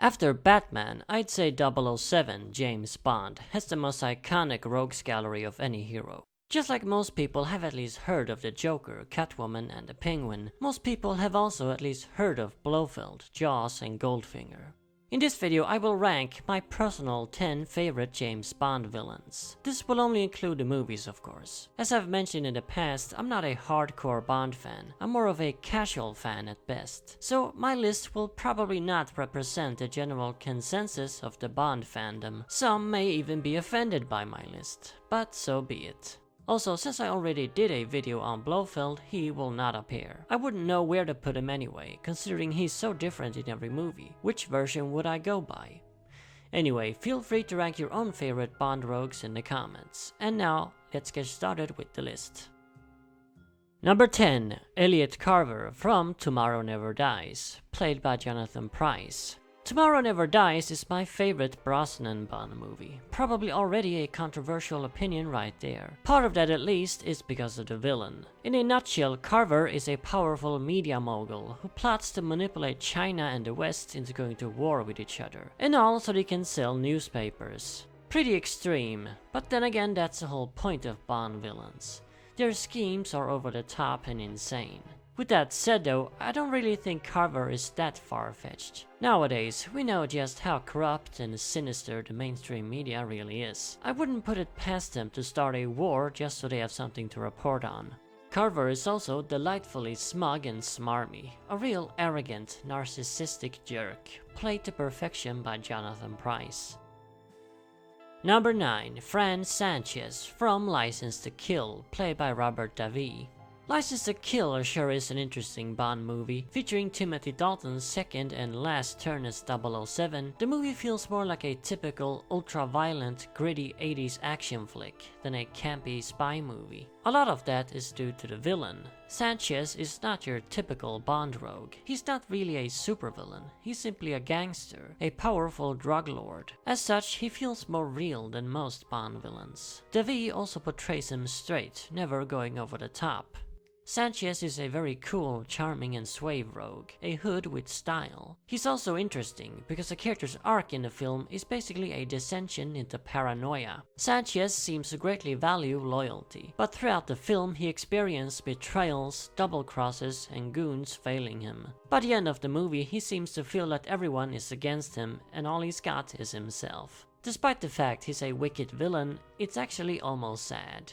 After Batman, I'd say 007, James Bond, has the most iconic rogues gallery of any hero. Just like most people have at least heard of the Joker, Catwoman, and the Penguin, most people have also at least heard of Blofeld, Jaws, and Goldfinger. In this video, I will rank my personal 10 favorite James Bond villains. This will only include the movies, of course. As I've mentioned in the past, I'm not a hardcore Bond fan. I'm more of a casual fan at best. So my list will probably not represent the general consensus of the Bond fandom. Some may even be offended by my list, but so be it. Also, since I already did a video on Blofeld, he will not appear. I wouldn't know where to put him anyway, considering he's so different in every movie. Which version would I go by? Anyway, feel free to rank your own favorite Bond rogues in the comments. And now, let's get started with the list. Number 10. Elliot Carver from Tomorrow Never Dies, played by Jonathan Pryce. Tomorrow Never Dies is my favorite Brosnan Bond movie. Probably already a controversial opinion right there. Part of that at least is because of the villain. In a nutshell, Carver is a powerful media mogul who plots to manipulate China and the West into going to war with each other. And all so they can sell newspapers. Pretty extreme, but then again that's the whole point of Bond villains. Their schemes are over the top and insane. With that said though, I don't really think Carver is that far-fetched. Nowadays, we know just how corrupt and sinister the mainstream media really is. I wouldn't put it past them to start a war just so they have something to report on. Carver is also delightfully smug and smarmy, a real arrogant, narcissistic jerk, played to perfection by Jonathan Pryce. Number 9. Fran Sanchez from License to Kill, played by Robert Davi. License to Kill sure is an interesting Bond movie. Featuring Timothy Dalton's second and last turn as 007, the movie feels more like a typical ultra-violent, gritty 80s action flick than a campy spy movie. A lot of that is due to the villain. Sanchez is not your typical Bond rogue. He's not really a supervillain. He's simply a gangster, a powerful drug lord. As such, he feels more real than most Bond villains. Davi also portrays him straight, never going over the top. Sanchez is a very cool, charming and suave rogue, a hood with style. He's also interesting because the character's arc in the film is basically a descension into paranoia. Sanchez seems to greatly value loyalty, but throughout the film he experiences betrayals, double crosses and goons failing him. By the end of the movie he seems to feel that everyone is against him and all he's got is himself. Despite the fact he's a wicked villain, it's actually almost sad.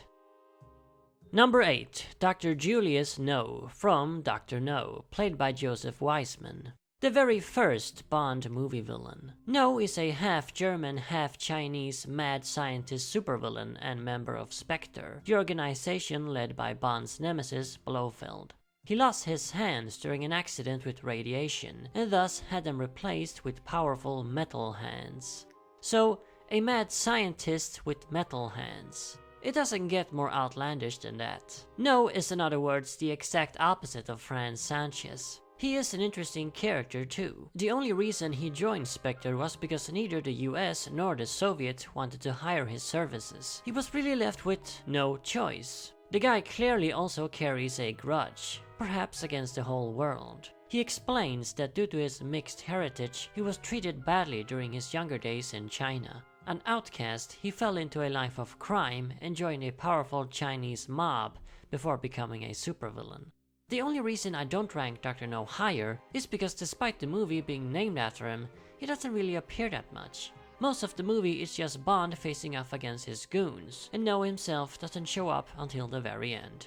Number 8. Dr. Julius No from Dr. No, played by Joseph Weissman. The very first Bond movie villain. No is a half-German, half-Chinese mad scientist supervillain and member of Spectre, the organization led by Bond's nemesis Blofeld. He lost his hands during an accident with radiation, and thus had them replaced with powerful metal hands. So, a mad scientist with metal hands. It doesn't get more outlandish than that. No is in other words the exact opposite of Fran Sanchez. He is an interesting character too. The only reason he joined Spectre was because neither the US nor the Soviets wanted to hire his services. He was really left with no choice. The guy clearly also carries a grudge, perhaps against the whole world. He explains that due to his mixed heritage, he was treated badly during his younger days in China. An outcast, he fell into a life of crime and joined a powerful Chinese mob before becoming a supervillain. The only reason I don't rank Dr. No higher is because despite the movie being named after him, he doesn't really appear that much. Most of the movie is just Bond facing off against his goons, and No himself doesn't show up until the very end.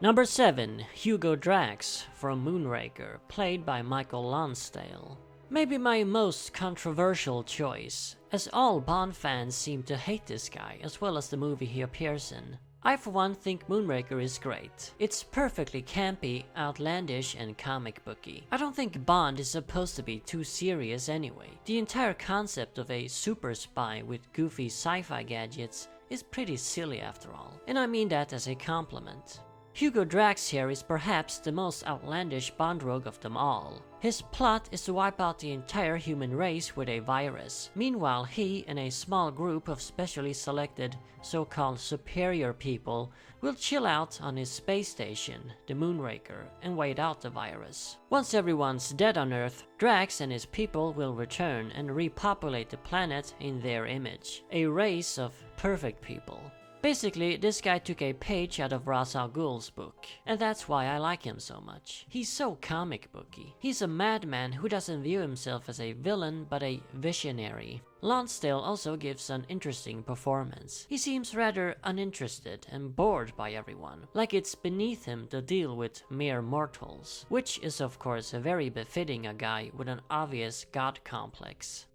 Number 7. Hugo Drax from Moonraker, played by Michael Lonsdale. Maybe my most controversial choice, as all Bond fans seem to hate this guy as well as the movie he appears in. I for one think Moonraker is great. It's perfectly campy, outlandish and comic booky. I don't think Bond is supposed to be too serious anyway. The entire concept of a super spy with goofy sci-fi gadgets is pretty silly after all, and I mean that as a compliment. Hugo Drax here is perhaps the most outlandish Bond rogue of them all. His plot is to wipe out the entire human race with a virus. Meanwhile, he and a small group of specially selected, so-called superior people will chill out on his space station, the Moonraker, and wait out the virus. Once everyone's dead on Earth, Drax and his people will return and repopulate the planet in their image. A race of perfect people. Basically, this guy took a page out of Ra's al Ghul's book, and that's why I like him so much. He's so comic booky. He's a madman who doesn't view himself as a villain but a visionary. Lonsdale also gives an interesting performance. He seems rather uninterested and bored by everyone, like it's beneath him to deal with mere mortals, which is of course very befitting a guy with an obvious god complex.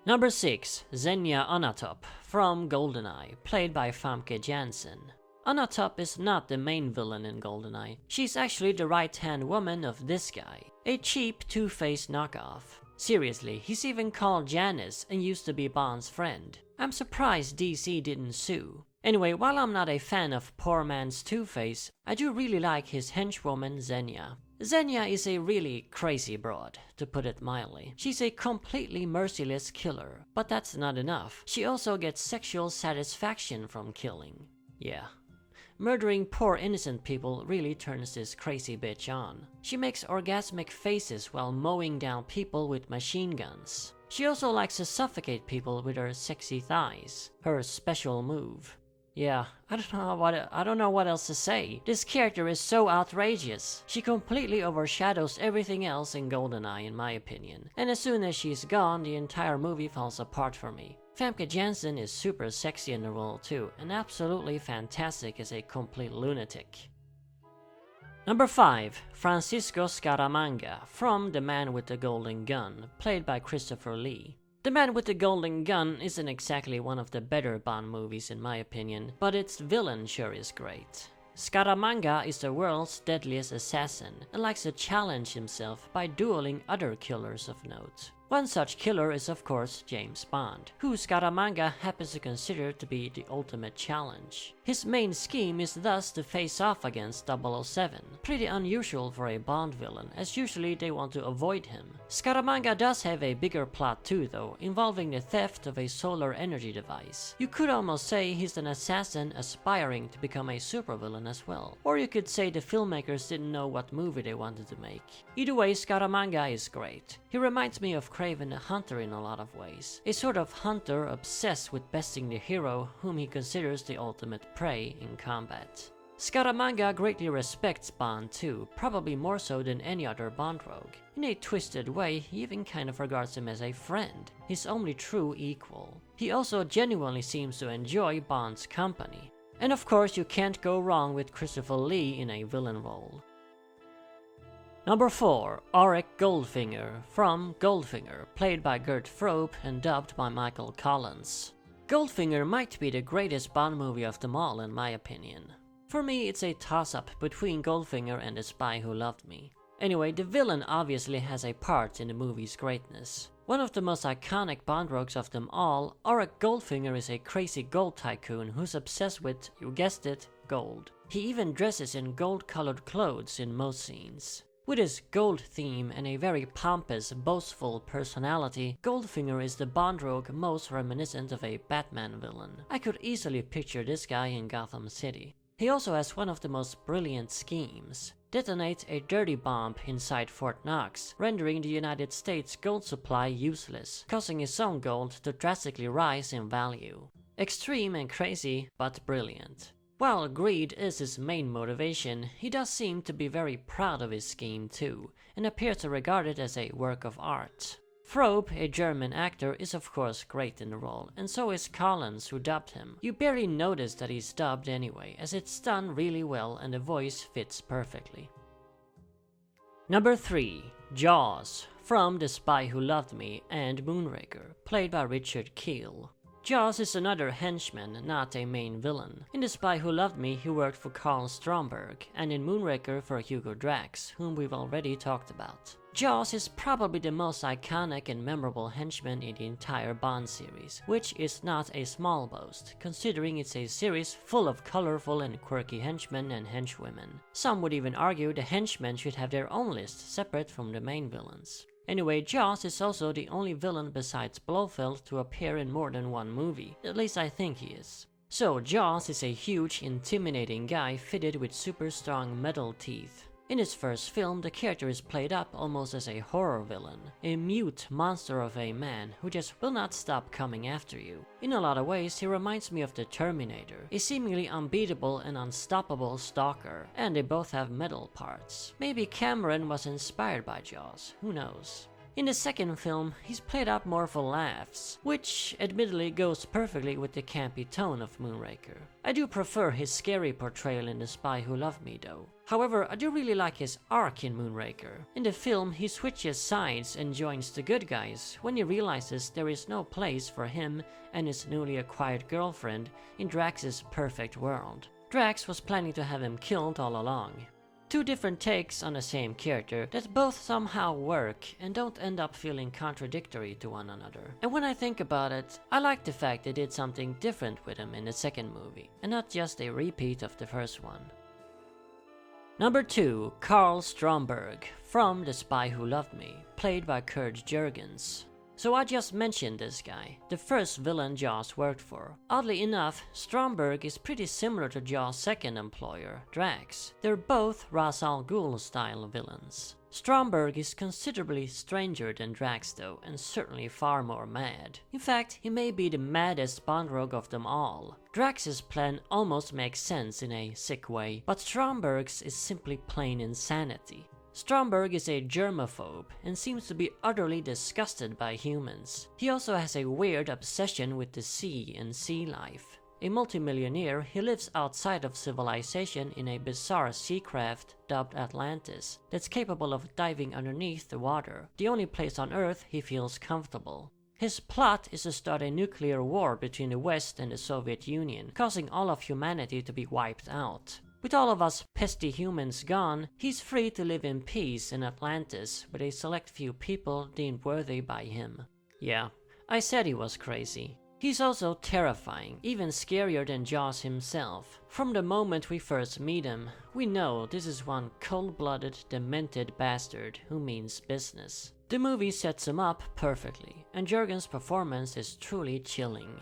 Number 6. Xenia Onatopp from GoldenEye, played by Famke Janssen. Onatopp is not the main villain in GoldenEye. She's actually the right-hand woman of this guy, a cheap two-faced knockoff. Seriously, he's even called Janice and used to be Bond's friend. I'm surprised DC didn't sue. Anyway, while I'm not a fan of poor man's Two-Face, I do really like his henchwoman Xenia. Xenia is a really crazy broad, to put it mildly. She's a completely merciless killer, but that's not enough. She also gets sexual satisfaction from killing. Yeah. Murdering poor innocent people really turns this crazy bitch on. She makes orgasmic faces while mowing down people with machine guns. She also likes to suffocate people with her sexy thighs, her special move. Yeah, I don't know what else to say. This character is so outrageous. She completely overshadows everything else in GoldenEye in my opinion. And as soon as she's gone, the entire movie falls apart for me. Famke Janssen is super sexy in the role too, and absolutely fantastic as a complete lunatic. Number 5. Francisco Scaramanga from The Man with the Golden Gun, played by Christopher Lee. The Man with the Golden Gun isn't exactly one of the better Bond movies in my opinion, but its villain sure is great. Scaramanga is the world's deadliest assassin and likes to challenge himself by dueling other killers of note. One such killer is of course James Bond, who Scaramanga happens to consider to be the ultimate challenge. His main scheme is thus to face off against 007, pretty unusual for a Bond villain, as usually they want to avoid him. Scaramanga does have a bigger plot too though, involving the theft of a solar energy device. You could almost say he's an assassin aspiring to become a supervillain as well. Or you could say the filmmakers didn't know what movie they wanted to make. Either way, Scaramanga is great. He reminds me of Kraven the Hunter in a lot of ways. A sort of hunter obsessed with besting the hero whom he considers the ultimate prey in combat. Scaramanga greatly respects Bond too, probably more so than any other Bond rogue. In a twisted way, he even kind of regards him as a friend, his only true equal. He also genuinely seems to enjoy Bond's company. And of course you can't go wrong with Christopher Lee in a villain role. Number 4. Auric Goldfinger from Goldfinger, played by Gert Frobe and dubbed by Michael Collins. Goldfinger might be the greatest Bond movie of them all in my opinion. For me, it's a toss-up between Goldfinger and The Spy Who Loved Me. Anyway, the villain obviously has a part in the movie's greatness. One of the most iconic Bond rogues of them all, Auric Goldfinger is a crazy gold tycoon who's obsessed with, you guessed it, gold. He even dresses in gold-colored clothes in most scenes. With his gold theme and a very pompous, boastful personality, Goldfinger is the Bond rogue most reminiscent of a Batman villain. I could easily picture this guy in Gotham City. He also has one of the most brilliant schemes. Detonate a dirty bomb inside Fort Knox, rendering the United States gold supply useless, causing his own gold to drastically rise in value. Extreme and crazy, but brilliant. While greed is his main motivation, he does seem to be very proud of his scheme too, and appears to regard it as a work of art. Frobe, a German actor, is of course great in the role, and so is Collins, who dubbed him. You barely notice that he's dubbed anyway, as it's done really well and the voice fits perfectly. Number 3. Jaws, from The Spy Who Loved Me and Moonraker, played by Richard Kiel. Jaws is another henchman, not a main villain. In The Spy Who Loved Me, he worked for Karl Stromberg, and in Moonraker for Hugo Drax, whom we've already talked about. Jaws is probably the most iconic and memorable henchman in the entire Bond series, which is not a small boast, considering it's a series full of colorful and quirky henchmen and henchwomen. Some would even argue the henchmen should have their own list, separate from the main villains. Anyway, Jaws is also the only villain besides Blofeld to appear in more than one movie, at least I think he is. So Jaws is a huge, intimidating guy fitted with super strong metal teeth. In his first film, the character is played up almost as a horror villain, a mute monster of a man who just will not stop coming after you. In a lot of ways, he reminds me of the Terminator, a seemingly unbeatable and unstoppable stalker, and they both have metal parts. Maybe Cameron was inspired by Jaws, who knows. In the second film, he's played up more for laughs, which admittedly goes perfectly with the campy tone of Moonraker. I do prefer his scary portrayal in The Spy Who Loved Me though. However, I do really like his arc in Moonraker. In the film, he switches sides and joins the good guys when he realizes there is no place for him and his newly acquired girlfriend in Drax's perfect world. Drax was planning to have him killed all along. Two different takes on the same character that both somehow work and don't end up feeling contradictory to one another. And when I think about it, I like the fact they did something different with him in the second movie, and not just a repeat of the first one. Number 2, Karl Stromberg, from The Spy Who Loved Me, played by Kurt Jurgens. So I just mentioned this guy, the first villain Jaws worked for. Oddly enough, Stromberg is pretty similar to Jaws' second employer, Drax. They're both Ra's al Ghul style villains. Stromberg is considerably stranger than Drax though, and certainly far more mad. In fact, he may be the maddest Bond rogue of them all. Drax's plan almost makes sense in a sick way, but Stromberg's is simply plain insanity. Stromberg is a germaphobe and seems to be utterly disgusted by humans. He also has a weird obsession with the sea and sea life. A multimillionaire, he lives outside of civilization in a bizarre sea craft dubbed Atlantis that's capable of diving underneath the water, the only place on Earth he feels comfortable. His plot is to start a nuclear war between the West and the Soviet Union, causing all of humanity to be wiped out. With all of us pesky humans gone, he's free to live in peace in Atlantis with a select few people deemed worthy by him. Yeah, I said he was crazy. He's also terrifying, even scarier than Jaws himself. From the moment we first meet him, we know this is one cold-blooded, demented bastard who means business. The movie sets him up perfectly, and Jurgens' performance is truly chilling.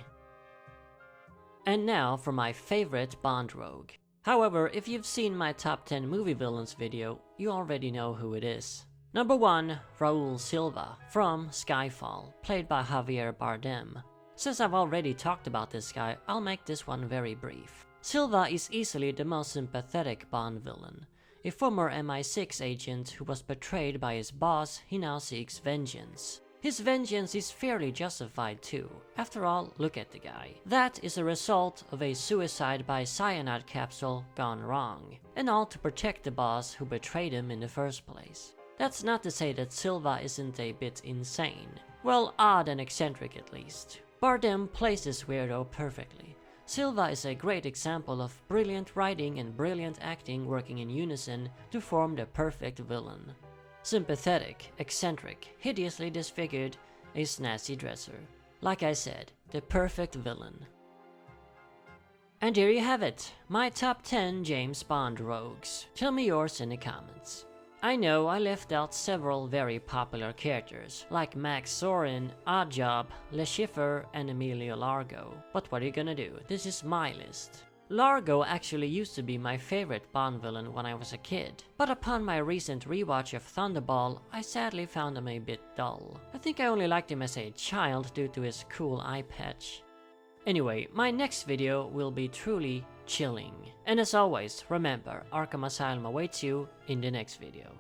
And now for my favorite Bond rogue. However, if you've seen my top 10 movie villains video, you already know who it is. Number 1, Raoul Silva, from Skyfall, played by Javier Bardem. Since I've already talked about this guy, I'll make this one very brief. Silva is easily the most sympathetic Bond villain. A former MI6 agent who was betrayed by his boss, he now seeks vengeance. His vengeance is fairly justified too. After all, look at the guy. That is a result of a suicide by cyanide capsule gone wrong, and all to protect the boss who betrayed him in the first place. That's not to say that Silva isn't a bit insane. Well, odd and eccentric at least. Bardem plays this weirdo perfectly. Silva is a great example of brilliant writing and brilliant acting working in unison to form the perfect villain. Sympathetic, eccentric, hideously disfigured, a snazzy dresser. Like I said, the perfect villain. And here you have it, my top 10 James Bond rogues. Tell me yours in the comments. I know I left out several very popular characters, like Max Zorin, Oddjob, Le Chiffre, and Emilio Largo. But what are you gonna do? This is my list. Largo actually used to be my favorite Bond villain when I was a kid, but upon my recent rewatch of Thunderball, I sadly found him a bit dull. I think I only liked him as a child due to his cool eye patch. Anyway, my next video will be truly chilling. And as always, remember, Arkham Asylum awaits you in the next video.